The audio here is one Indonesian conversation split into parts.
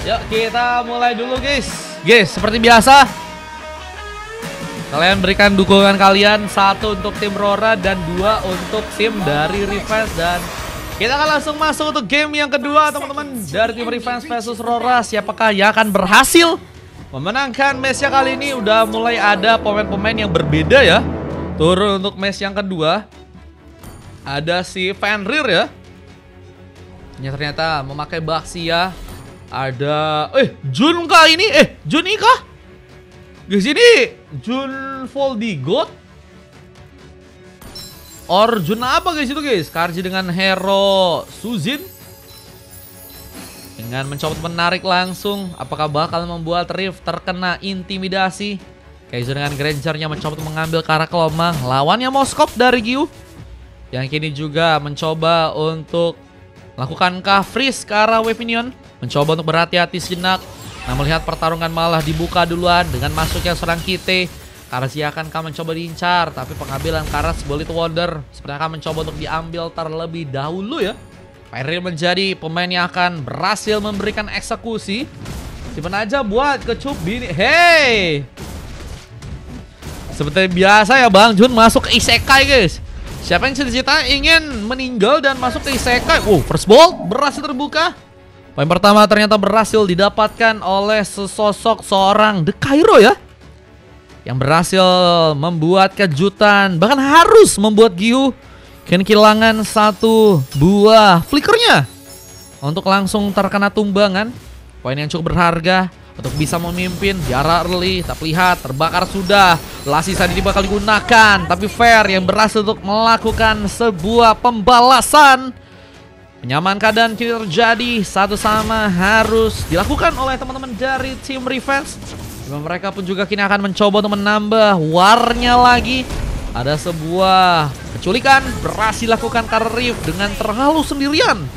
Yuk kita mulai dulu guys. Guys, seperti biasa kalian berikan dukungan kalian, 1 untuk tim Rora dan 2 untuk tim dari Revenge. Dan kita akan langsung masuk untuk game yang kedua teman-teman. Dari tim Revenge versus Rora, siapakah yang akan berhasil memenangkan matchnya kali ini? Udah mulai ada pemain-pemain yang berbeda ya. Turun untuk match yang kedua ada si Fenrir ya. Ini ternyata memakai Baxia. Ada Jun kah ini? Jun ini kah? Di sini Jun Voldigot or Jun apa guys itu guys? Karji dengan hero Suzin dengan mencoba menarik langsung. Apakah bakal membuat Rift terkena intimidasi? Kaizo dengan Grangernya mencoba mengambil ke arah Kelomang. Lawannya Moskop dari Gyu yang kini juga mencoba untuk melakukan freeze ke arah Wavinion. Mencoba untuk berhati-hati sejenak. Nah, melihat pertarungan malah dibuka duluan dengan masuknya serang Kite. Karasi akan mencoba diincar, tapi pengambilan Karas Bullet Wonder sepertinya akan mencoba untuk diambil terlebih dahulu ya. Fenrir menjadi pemain yang akan berhasil memberikan eksekusi. Simpen aja buat kecup bini. Hey! Seperti biasa ya Bang Jun masuk ke Isekai guys. Siapa yang cita-cita ingin meninggal dan masuk ke Isekai? First ball berhasil terbuka. Poin pertama ternyata berhasil didapatkan oleh sesosok seorang The Cairo ya. Yang berhasil membuat kejutan, bahkan harus membuat Gyu kehilangan 1 buah flickernya untuk langsung terkena tumbangan. Poin yang cukup berharga untuk bisa memimpin di arah early. Tak lihat terbakar sudah. Lasi tadi bakal digunakan, tapi Fair yang berhasil untuk melakukan sebuah pembalasan. Penyamaan keadaan kini terjadi, 1 sama harus dilakukan oleh teman-teman dari tim Revenge. Dan mereka pun juga kini akan mencoba untuk menambah warnya lagi. Ada sebuah penculikan berhasil dilakukan karena Rift dengan terhalu sendirian.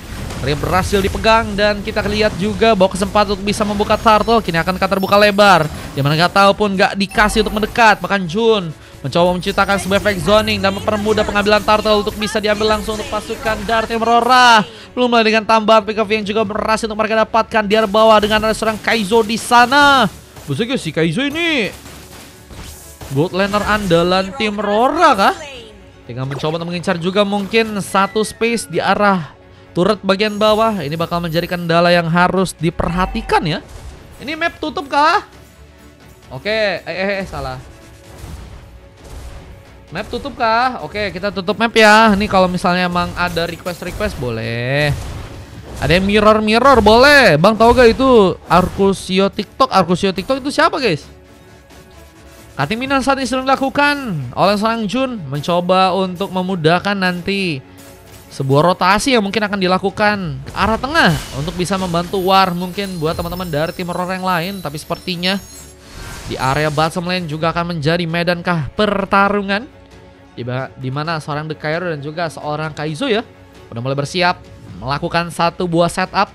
Rift berhasil dipegang dan kita lihat juga bahwa kesempatan untuk bisa membuka turtle kini akan terbuka lebar. Dimana nggak tahu pun nggak dikasih untuk mendekat. Bahkan Jun mencoba menciptakan sebuah efek zoning dan mempermudah pengambilan turtle untuk bisa diambil langsung untuk pasukan dari tim Rora. Belum lagi dengan tambahan pick up yang juga berhasil untuk mereka dapatkan di arah bawah dengan ada seorang Kaizo di sana. Buset si Kaizo ini gold laner andalan tim Rora kah? Tinggal mencoba untuk mengincar juga mungkin 1 space di arah turret bagian bawah. Ini bakal menjadi kendala yang harus diperhatikan ya. Ini map tutup kah? Oke, salah. Map tutup kah? Oke, kita tutup map ya. Ini kalau misalnya emang ada request boleh. Ada yang mirror boleh. Bang tahu gak itu Arkusio TikTok? Arkusio TikTok itu siapa guys? Cutting Minan saat ini sedang dilakukan oleh seorang Jun. Mencoba untuk memudahkan nanti sebuah rotasi yang mungkin akan dilakukan ke arah tengah untuk bisa membantu war mungkin buat teman-teman dari tim Rora yang lain. Tapi sepertinya di area bottom lane juga akan menjadi medankah pertarungan di mana seorang The Cairo dan juga seorang Kaizo ya udah mulai bersiap melakukan 1 buah setup,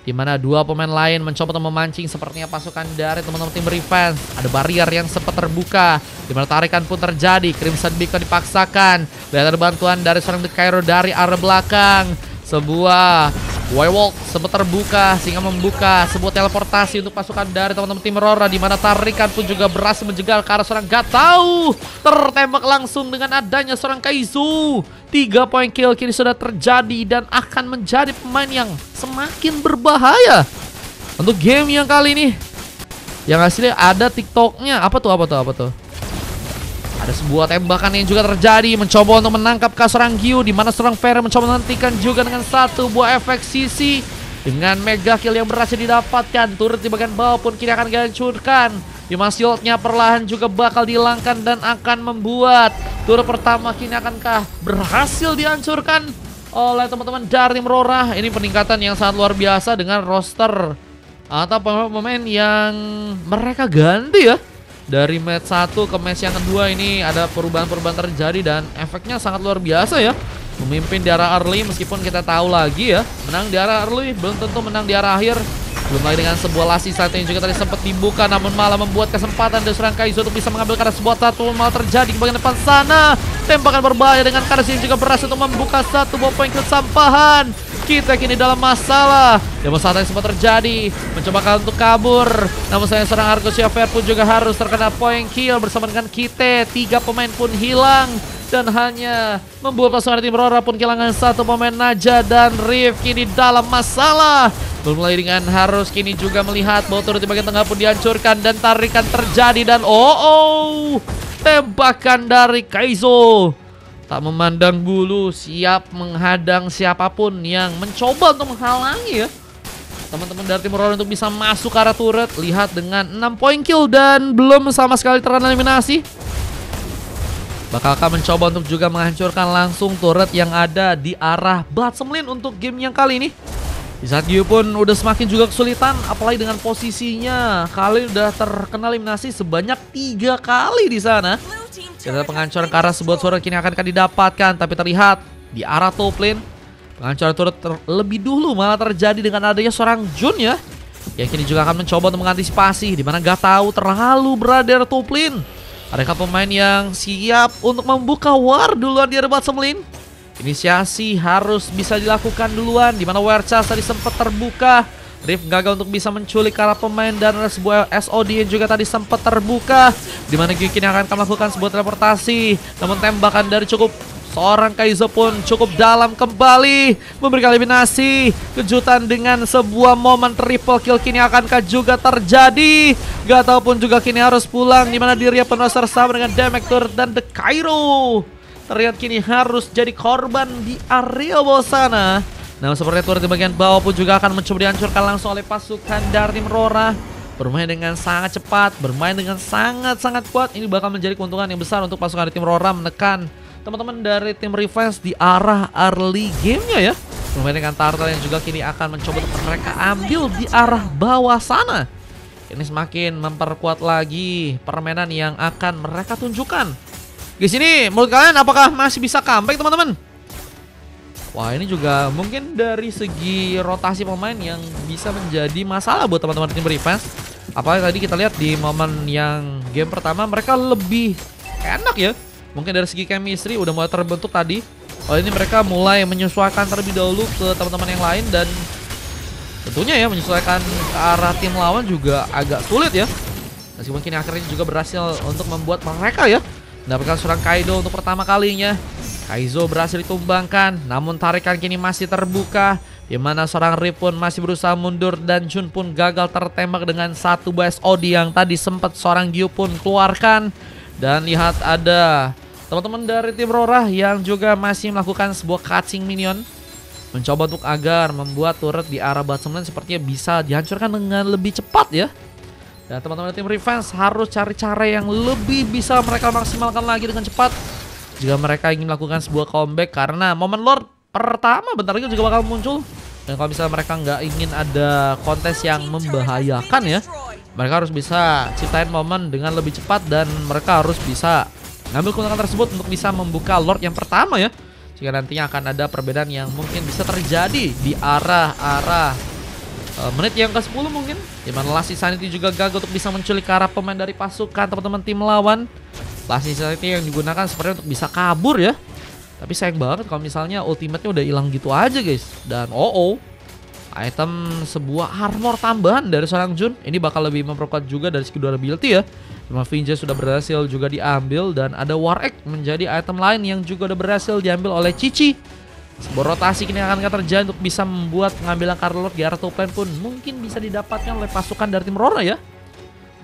di mana 2 pemain lain mencoba untuk memancing sepertinya pasukan dari teman-teman tim Revenge. Ada barrier yang sempat terbuka, di mana tarikan pun terjadi. Crimson Beacon dipaksakan. Lihat ada bantuan dari seorang The Cairo dari arah belakang. Sebuah Wywalk sempat terbuka sehingga membuka sebuah teleportasi untuk pasukan dari teman-teman tim Rora, di mana tarikan pun juga berhasil menjegal ke arah seorang gak tahu. Tertembak langsung dengan adanya seorang Kaizo. 3 poin kill kini sudah terjadi dan akan menjadi pemain yang semakin berbahaya untuk game yang kali ini. Yang hasilnya ada TikToknya. Apa tuh? Ada sebuah tembakan yang juga terjadi, mencoba untuk menangkap ke seorang Gyu, di mana seorang Fair mencoba menghentikan juga dengan 1 buah efek sisi. Dengan mega kill yang berhasil didapatkan, turret di bagian bawah pun kini akan dihancurkan. Di mana shieldnya perlahan juga bakal dihilangkan dan akan membuat turret pertama kini akankah berhasil dihancurkan oleh teman-teman dari tim Rora. Ini peningkatan yang sangat luar biasa dengan roster atau pemain yang mereka ganti ya. Dari match 1 ke match yang kedua ini ada perubahan-perubahan terjadi dan efeknya sangat luar biasa ya. Memimpin di arah early meskipun kita tahu lagi ya, menang di arah early belum tentu menang di arah akhir. Belum lagi dengan sebuah lasi saat yang juga tadi sempat dibuka, namun malah membuat kesempatan dari seorang Kaizo untuk bisa mengambil karena sebuah satu malah terjadi di bagian depan sana. Tembakan berbahaya dengan Karas yang juga berhasil untuk membuka 1 buah poin kesampahan. Kita kini dalam masalah. Demo saat yang sempat terjadi, mencoba untuk kabur. Namun sayang serang Argosio Fair pun juga harus terkena point kill bersama dengan kita. 3 pemain pun hilang. Dan hanya membuat pasukan tim Rora pun kehilangan 1 pemain. Naja dan Riff kini dalam masalah. Bermulai dengan harus kini juga melihat bahwa turret di bagian tengah pun dihancurkan. Dan tarikan terjadi dan tembakan dari Kaizo. Tak memandang bulu, siap menghadang siapapun yang mencoba untuk menghalangi ya. Teman-teman dari tim Rora untuk bisa masuk ke arah turret. Lihat dengan 6 point kill dan belum sama sekali terkena eliminasi. Bakalkah mencoba untuk juga menghancurkan langsung turret yang ada di arah Bloodsome Lane untuk game yang kali ini. Di saat Gyu pun udah semakin juga kesulitan, apalagi dengan posisinya. Kali udah terkena eliminasi sebanyak 3 kali di sana. Kita penghancuran ke arah sebuah turret kini akan didapatkan, tapi terlihat di arah top lane penghancuran turret lebih dulu malah terjadi dengan adanya seorang Jun ya. Yang kini juga akan mencoba untuk mengantisipasi, dimana gak tahu terlalu berada di top lane. Adakah pemain yang siap untuk membuka war duluan di bottom lane? Inisiasi harus bisa dilakukan duluan, dimana Werchas tadi sempat terbuka. Riff gagal untuk bisa menculik arah pemain dan sebuah SOD yang juga tadi sempat terbuka, dimana Gyukin akan melakukan sebuah teleportasi. Namun tembakan dari seorang Kaizo pun cukup dalam kembali, memberikan eliminasi. Kejutan dengan sebuah momen triple kill kini akankah juga terjadi? Gak tahu pun juga kini harus pulang, dimana dirinya penuh bersama dengan Demektur dan The Cairo. Terlihat kini harus jadi korban di area bawah sana. Nah, seperti turret di bagian bawah pun juga akan mencoba dihancurkan langsung oleh pasukan dari tim Rora. Bermain dengan sangat cepat, bermain dengan sangat-sangat kuat. Ini bakal menjadi keuntungan yang besar untuk pasukan dari tim Rora menekan teman-teman dari tim Revenge di arah early gamenya ya. Bermain dengan Turtle yang juga kini akan mencoba untuk mereka ambil di arah bawah sana. Ini semakin memperkuat lagi permainan yang akan mereka tunjukkan. Di sini menurut kalian apakah masih bisa comeback teman-teman? Wah, ini juga mungkin dari segi rotasi pemain yang bisa menjadi masalah buat teman-teman tim Revenge. Apalagi tadi kita lihat di momen yang game pertama mereka lebih enak ya. Mungkin dari segi chemistry udah mulai terbentuk tadi. Oh, ini mereka mulai menyesuaikan terlebih dahulu ke teman-teman yang lain. Dan tentunya ya menyesuaikan ke arah tim lawan juga agak sulit ya. Meskipun kini akhirnya juga berhasil untuk membuat mereka ya mendapatkan seorang Kaido untuk pertama kalinya. Kaizo berhasil ditumbangkan, namun tarikan kini masih terbuka, di mana seorang Riff pun masih berusaha mundur dan Jun pun gagal tertembak dengan satu SOD yang tadi sempat seorang Gyu pun keluarkan. Dan lihat ada teman-teman dari tim Rora yang juga masih melakukan sebuah catching minion, mencoba untuk agar membuat turret di arah bottom lane sepertinya bisa dihancurkan dengan lebih cepat ya. Dan teman-teman tim Revenge harus cari cara yang lebih bisa mereka maksimalkan lagi dengan cepat jika mereka ingin melakukan sebuah comeback, karena momen Lord pertama bentar lagi juga bakal muncul. Dan kalau misalnya mereka nggak ingin ada kontes yang membahayakan ya, mereka harus bisa ciptain momen dengan lebih cepat dan mereka harus bisa ngambil keuntungan tersebut untuk bisa membuka Lord yang pertama ya. Jika nantinya akan ada perbedaan yang mungkin bisa terjadi di arah menit yang ke-10 mungkin, dimana Last Insanity juga gagal untuk bisa menculik ke arah pemain dari pasukan teman-teman tim lawan. Last Insanity yang digunakan sebenarnya untuk bisa kabur ya. Tapi sayang banget kalau misalnya ultimate-nya udah hilang gitu aja guys. Dan item sebuah armor tambahan dari seorang Jun ini bakal lebih memperkuat juga dari segi durability ya. Cuma Vinja sudah berhasil juga diambil dan ada War Egg menjadi item lain yang juga udah berhasil diambil oleh Cici. Sebuah rotasi kini akan terjadi untuk bisa membuat pengambilan Carlord di arah top lane pun mungkin bisa didapatkan oleh pasukan dari tim Rora ya.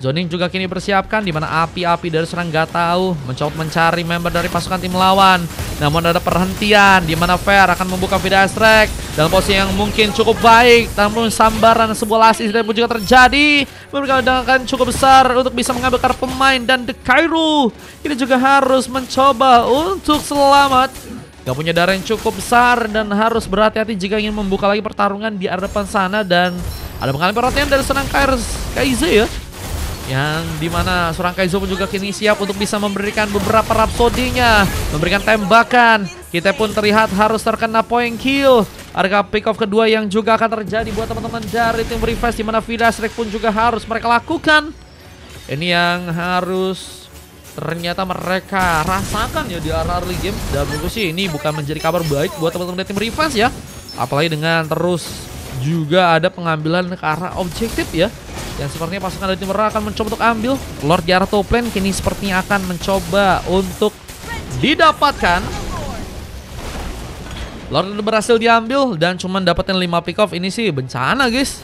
Zoning juga kini bersiapkan, dimana api-api dari serang gak tahu mencoba mencari member dari pasukan tim lawan. Namun ada perhentian, dimana Fair akan membuka Vida Strike dalam posisi yang mungkin cukup baik. Namun sambaran sebuah Last Instant pun juga terjadi, memberikan ledakan cukup besar untuk bisa mengambil kartu pemain. Dan The Cairo ini juga harus mencoba untuk selamat. Gak punya darah yang cukup besar dan harus berhati-hati jika ingin membuka lagi pertarungan di area depan sana. Dan ada mengalami perhatian dari serang Kaizo ya, yang dimana seorang Kaizo pun juga kini siap untuk bisa memberikan beberapa rapsodinya, memberikan tembakan. Kita pun terlihat harus terkena point kill. Harga pick off kedua yang juga akan terjadi buat teman-teman dari tim Revenge, dimana Vida Strike pun juga harus mereka lakukan. Ini yang harus ternyata mereka rasakan ya di early game. Dan menurutku sih ini bukan menjadi kabar baik buat teman-teman dari tim Revenge ya. Apalagi dengan terus juga ada pengambilan ke arah objektif ya, yang sepertinya pasukan dari tim merah akan mencoba untuk ambil. Lord di arah top lane kini sepertinya akan mencoba untuk didapatkan. Lord udah berhasil diambil dan cuman dapetin 5 pick off. Ini sih bencana guys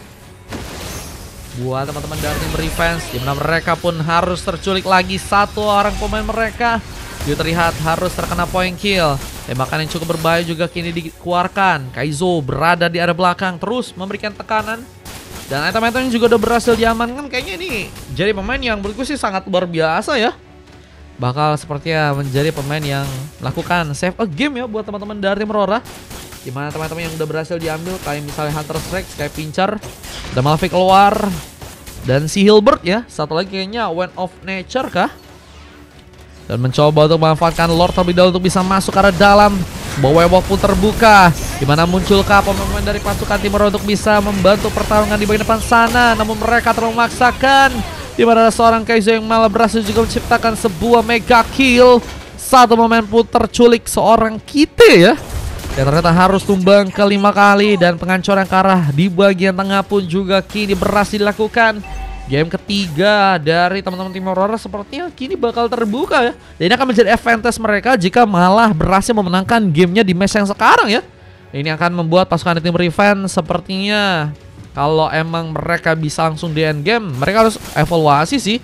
buat teman-teman dari tim Revenge, dimana mereka pun harus terculik lagi satu orang pemain mereka. Dia terlihat harus terkena point kill. Tembakan yang cukup berbahaya juga kini dikeluarkan. Kaizo berada di area belakang terus memberikan tekanan. Dan item-item juga udah berhasil diamankan. Kayaknya ini jadi pemain yang menurutku sih sangat luar biasa ya. Bakal sepertinya menjadi pemain yang melakukan save a game ya buat teman-teman dari tim Aurora. Dimana teman-teman yang udah berhasil diambil kayak misalnya Hunter Strike, kayak Pincer, dan Malphite keluar, dan si Hilbert ya. Satu lagi kayaknya Wind of Nature kah? Dan mencoba untuk memanfaatkan Lord terlebih dahulu untuk bisa masuk ke arah dalam. Sebuah webwalk pun terbuka, dimana munculkah pemain dari pasukan Timur untuk bisa membantu pertarungan di bagian depan sana. Namun mereka terlalu memaksakan, dimana seorang Kaizo yang malah berhasil juga menciptakan sebuah mega kill. Satu momen pun terculik seorang Kite ya, dan ternyata harus tumbang ke 5 kali. Dan penghancuran ke arah di bagian tengah pun juga kini berhasil dilakukan. Game ketiga dari teman-teman tim Aurora sepertinya kini bakal terbuka ya. Dan ini akan menjadi advantage mereka jika malah berhasil memenangkan gamenya di match yang sekarang ya. Ini akan membuat pasukan tim Revenge sepertinya, kalau emang mereka bisa langsung di end game, mereka harus evaluasi sih.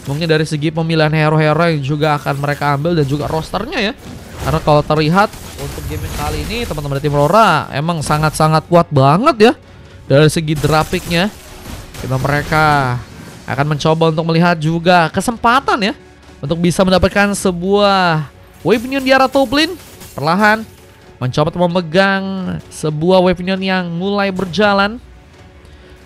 Mungkin dari segi pemilihan hero-hero yang juga akan mereka ambil dan juga rosternya ya. Karena kalau terlihat untuk game kali ini teman-teman tim Aurora emang sangat-sangat kuat banget ya dari segi drapicknya. Dimana mereka akan mencoba untuk melihat juga kesempatan ya untuk bisa mendapatkan sebuah wave minion di arah top lane. Perlahan mencoba untuk memegang sebuah wave minion yang mulai berjalan.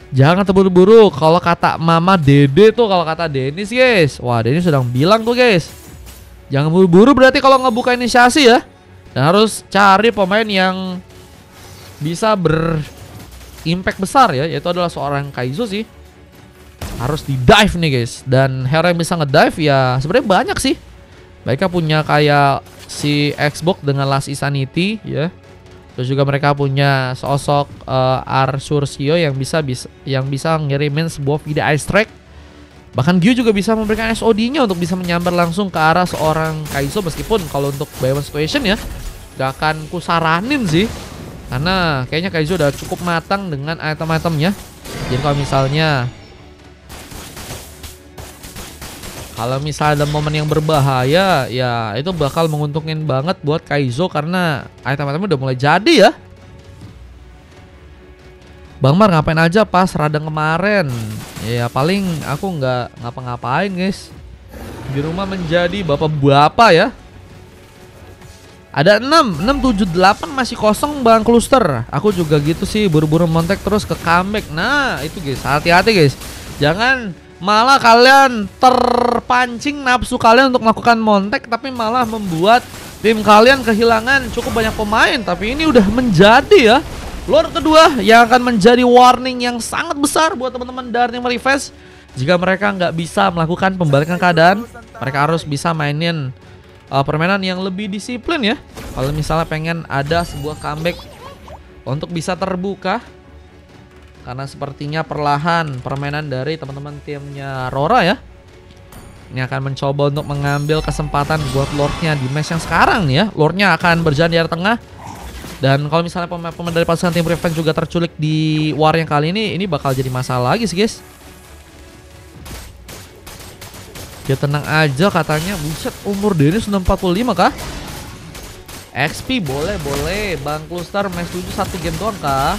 Jangan terburu-buru kalau kata Mama Dede tuh, kalau kata Dennis guys. Wah, Dennis sedang bilang tuh guys, jangan buru-buru berarti kalau ngebuka inisiasi ya. Dan harus cari pemain yang bisa berimpact besar ya, yaitu adalah seorang Kaizo sih. Harus di dive nih guys. Dan hero yang bisa ngedive ya sebenarnya banyak sih. Mereka punya kayak si Xbox dengan Last Insanity ya. Terus juga mereka punya sosok Arsurcio yang bisa ngirimin sebuah video ice track. Bahkan Gyu juga bisa memberikan SOD-nya untuk bisa menyambar langsung ke arah seorang Kaizo. Meskipun kalau untuk buy one situation ya gak akan kusaranin sih, karena kayaknya Kaizo udah cukup matang dengan item-itemnya. Jadi kalau misalnya ada momen yang berbahaya ya itu bakal menguntungin banget buat Kaizo, karena item-itemnya udah mulai jadi ya. Bang Mar ngapain aja pas radang kemarin? Ya paling aku nggak ngapa-ngapain guys, di rumah menjadi bapak-bapak ya. Ada 6, 7, 8 masih kosong Bang Cluster. Aku juga gitu sih, buru-buru montek terus ke comeback. Nah itu guys, hati-hati guys, jangan malah kalian terpancing nafsu kalian untuk melakukan montek, tapi malah membuat tim kalian kehilangan cukup banyak pemain. Tapi ini udah menjadi ya Lord kedua yang akan menjadi warning yang sangat besar buat teman-teman dari tim Revenge. Jika mereka nggak bisa melakukan pembalikan keadaan, mereka harus bisa mainin permainan yang lebih disiplin ya. Kalau misalnya pengen ada sebuah comeback untuk bisa terbuka. Karena sepertinya perlahan permainan dari teman-teman timnya Aurora ya, ini akan mencoba untuk mengambil kesempatan buat Lordnya di match yang sekarang nih ya. Lordnya akan berjalan di area tengah. Dan kalau misalnya pemain dari pasukan tim Revenge juga terculik di war yang kali ini bakal jadi masalah lagi sih guys. Ya tenang aja katanya. Buset, umur Dennis 45 kah? XP boleh Bang Cluster match 7 1 game doang kah?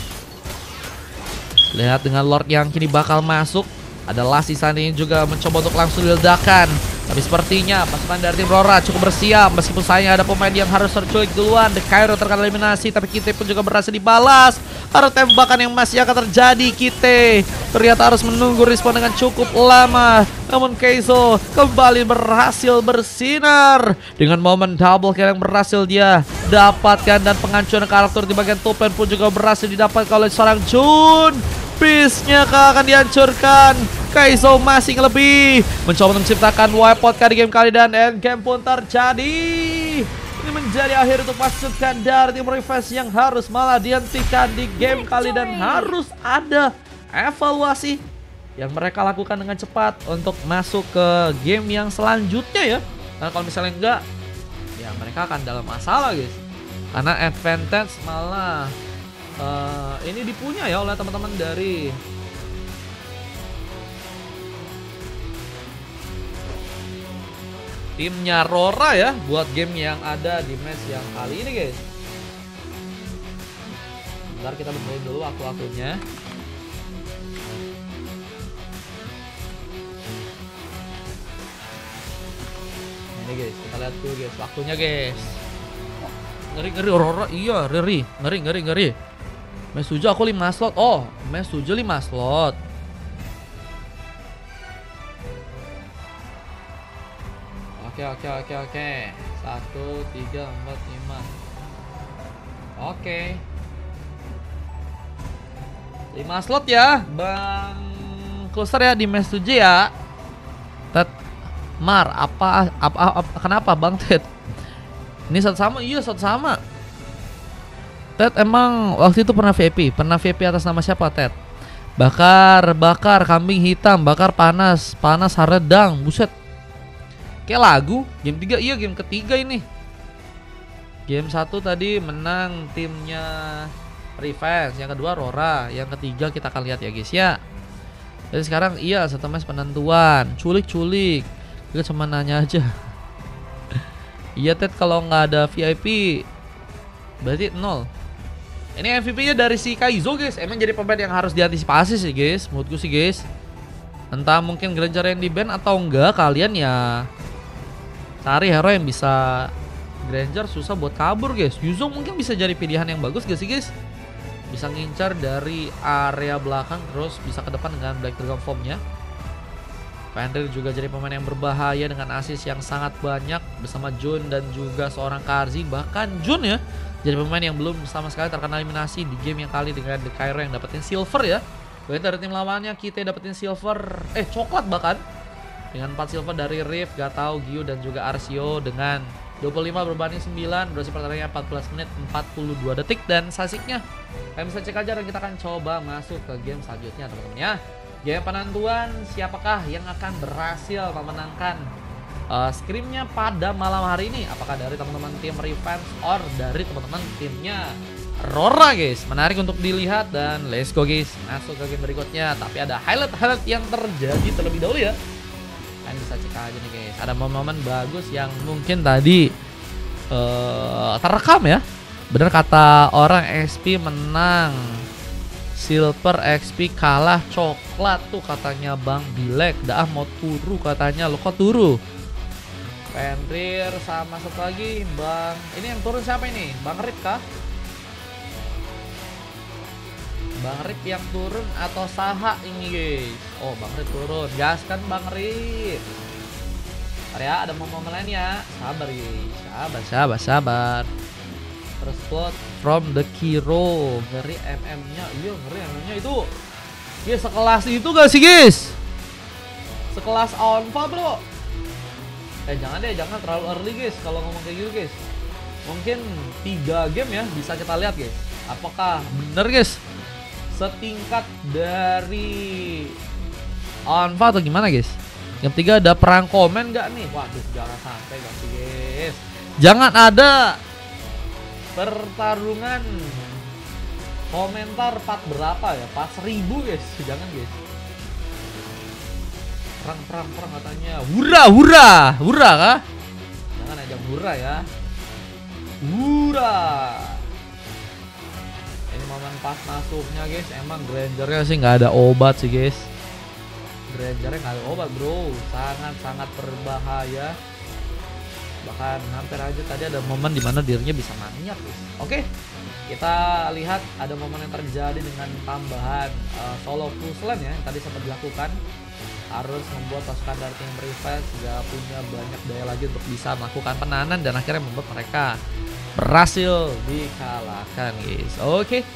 Lihat dengan Lord yang kini bakal masuk. Ada Last Insanity juga mencoba untuk langsung diledakkan. Tapi sepertinya pasukan dari tim Aurora cukup bersiap. Meskipun sayangnya ada pemain yang harus terculik duluan. The Cairo terkena eliminasi, tapi Kite pun juga berhasil dibalas. Ada tembakan yang masih akan terjadi. Kite ternyata harus menunggu respon dengan cukup lama. Namun Kaizo kembali berhasil bersinar dengan momen double kill yang berhasil dia dapatkan. Dan penghancuran karakter di bagian top lane pun juga berhasil didapatkan oleh seorang Jun. Beast-nya akan dihancurkan. Kaizo masih lebih mencoba menciptakan wipeout di game kali, dan end game pun terjadi. Ini menjadi akhir untuk pasukan dari tim Revenge yang harus malah dihentikan di game kali, dan harus ada evaluasi yang mereka lakukan dengan cepat untuk masuk ke game yang selanjutnya ya. Nah kalau misalnya enggak, ya mereka akan dalam masalah guys, karena advantage malah ini dipunya ya oleh teman-teman dari timnya Rora ya, buat game yang ada di match yang kali ini guys. Bentar kita benerin dulu aku-akunya. Ini guys, kita lihat dulu guys waktunya guys. Ngeri Rora, iya ngeri. Match 7 aku 5 slot. Oh, match 7 5 slot. Oke. 1, 3, 4, 5. Oke. 5 slot ya, Bang Closer ya di match 7 ya. Tet Mar, apa kenapa Bang Ted? Ini satu sama, iya satu sama. Ted emang waktu itu pernah VIP atas nama siapa Ted? Bakar kambing hitam, bakar panas haredang, buset. Kayak lagu, game 3, iya game ketiga ini. Game 1 tadi menang timnya Revenge, yang kedua Rora, yang ketiga kita akan lihat ya guys ya. Jadi sekarang iya satu match penentuan, culik. Gue cuma nanya aja. Iya Ted, kalau nggak ada VIP berarti 0. Ini MVP-nya dari si Kaizo guys. Emang jadi pemain yang harus diantisipasi sih guys, menurutku sih guys. Entah mungkin Granger yang di ban atau enggak, kalian ya cari hero yang bisa Granger susah buat kabur guys. Yuzong mungkin bisa jadi pilihan yang bagus gak sih guys? Bisa ngincar dari area belakang terus bisa ke depan dengan Black Dragon Form-nya. Fenrir juga jadi pemain yang berbahaya dengan assist yang sangat banyak bersama Jun dan juga seorang Karzi. Bahkan Jun ya jadi pemain yang belum sama sekali terkena eliminasi di game yang kali dengan The Cairo yang dapetin silver ya. Bahkan dari tim lawannya kita dapetin silver, coklat bahkan. Dengan 4 silver dari Riff, Gatau, Gyu dan juga Arcio dengan 25 berbanding 9, durasi pertandingannya 14 menit 42 detik. Dan sasiknya kalian bisa cek aja, dan kita akan coba masuk ke game selanjutnya teman-teman ya. Game penentuan siapakah yang akan berhasil memenangkan scrimnya pada malam hari ini. Apakah dari teman-teman tim Revenge or dari teman-teman timnya Rora guys. Menarik untuk dilihat, dan let's go guys masuk ke game berikutnya. Tapi ada highlight yang terjadi terlebih dahulu ya. Kalian bisa cek aja nih guys, ada momen-momen bagus yang mungkin tadi terekam ya. Bener kata orang, XP menang, silver XP kalah coklat tuh katanya Bang Bilek. Dah mau turu katanya, lo kok turu? Fenrir sama satu lagi Bang, ini yang turun siapa ini? Bang Rip kah? Bang Rip yang turun atau Saha ini guys? Oh Bang Rip turun, gaskan Bang Rip. Bentar ya, ada momen lain ya. Sabar guys, sabar. Terus quote from the Kiro. Ngeri MM-nya, iya ngeri MM-nya itu. Ya sekelas itu gak sih guys? Sekelas Onfa bro. Jangan terlalu early guys kalau ngomong kayak gitu guys. Mungkin 3 game ya bisa kita lihat guys. Apakah bener guys setingkat dari Onfa atau gimana guys? Yang 3 ada perang komen gak nih? Waduh, jangan sampai gak sih guys. Jangan ada pertarungan komentar part berapa ya? Pas 1000 guys. Jangan guys. Perang katanya. Hura kah? Jangan aja hura ya. Hura. Ini momen pas masuknya guys. Emang Grangernya sih nggak ada obat sih guys. Grangernya nggak ada obat bro. Sangat berbahaya. Bahkan hampir aja tadi ada momen dimana dirinya bisa maniak guys. Oke, kita lihat ada momen yang terjadi dengan tambahan solo puzzle ya yang tadi sempat dilakukan. Harus membuat pasukan dari tim Revenge gak punya banyak daya lagi untuk bisa melakukan penahanan, dan akhirnya membuat mereka berhasil dikalahkan guys. Oke,